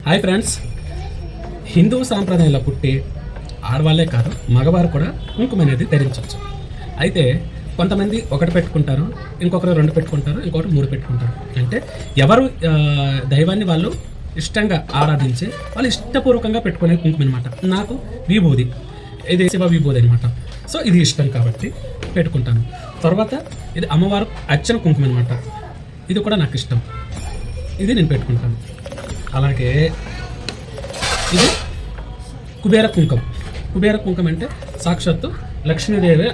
Hi friends, Hindu సాంప్రదాయంలో పుట్టి ఆడవాళ్ళే కాదు మగవారు కూడా కుంకుమ అనేది ధరించవచ్చు. అయితే కొంతమంది ఒకటి పెట్టుకుంటారు, ఇంకొకరు రెండు పెట్టుకుంటారు, ఇంకొకరు మూడు పెట్టుకుంటారు. అంటే ఎవరు దైవాన్ని వాళ్ళు ఇష్టంగా ఆరాధించి వాళ్ళు ఇష్టపూర్వకంగా పెట్టుకునే కుంకుమ అనమాట. నాకు విభూది, ఇది శివ విభూది అనమాట. సో ఇది ఇష్టం కాబట్టి పెట్టుకుంటాను. తర్వాత ఇది అమ్మవారు అర్చన కుంకుమ అనమాట. ఇది కూడా నాకు ఇష్టం, ఇది నేను పెట్టుకుంటాను. అలాగే ఇది కుబేర కుంకుమ. కుబేర కుంకుమ అంటే సాక్షాత్తు లక్ష్మీదేవి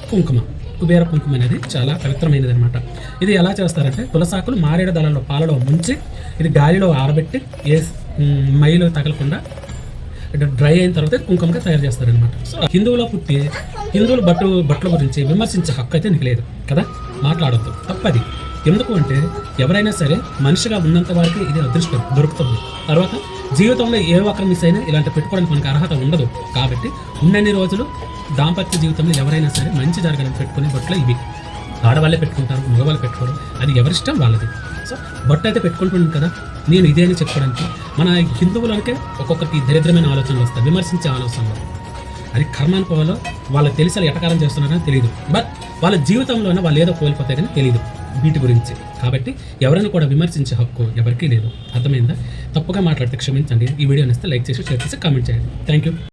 కుంకుమ. కుబేర కుంకుమ అనేది చాలా పవిత్రమైనది అనమాట. ఇది ఎలా చేస్తారంటే తులసాకులు మారేడు దళంలో పాలలో ముంచి ఇది గాలిలో ఆరబెట్టి ఏ మైలు తగలకుండా డ్రై అయిన తర్వాత కుంకుమగా తయారు చేస్తారనమాట. సో హిందువులో పుట్టి హిందువుల బట్టల గురించి విమర్శించే హక్కు అయితే నీకు లేదు కదా, మాట్లాడొద్దు, తప్పది. ఎందుకు అంటే ఎవరైనా సరే మనిషిగా ఉన్నంత వరకు ఇది అదృష్టం దొరుకుతుంది. తర్వాత జీవితంలో ఏ ఒక్కరు మిస్ అయినా ఇలాంటి పెట్టుకోవడానికి మనకు అర్హత ఉండదు. కాబట్టి ఉన్నన్ని రోజులు దాంపత్య జీవితంలో ఎవరైనా సరే మంచి జరగాలని పెట్టుకునే బట్టలు ఇవి. ఆడవాళ్ళే పెట్టుకుంటారు, మగవాళ్ళు పెట్టుకోరు, అది ఎవరిష్టం వాళ్ళది. సో బొట్టు అయితే పెట్టుకుంటున్నాను కదా, నేను ఇదే అని చెప్పుకోవడానికి. మన హిందువులకే ఒక్కొక్కరికి దరిద్రమైన ఆలోచనలు వస్తాయి, విమర్శించే ఆలోచనలు. అది కర్మానుభవాలో వాళ్ళకి తెలిసి వాళ్ళు ఎటకారం చేస్తున్నారని తెలియదు. బట్ వాళ్ళ జీవితంలోనే వాళ్ళు ఏదో కోల్పోతాయి కానీ తెలియదు వీటి గురించి. కాబట్టి ఎవరైనా కూడా విమర్శించే హక్కు ఎవరికీ లేదు. అర్థమైందా? తప్పుగా మాట్లాడితే క్షమించండి. ఈ వీడియోని ఇస్తే లైక్ చేసి షేర్ చేసి కామెంట్ చేయండి. Thank you.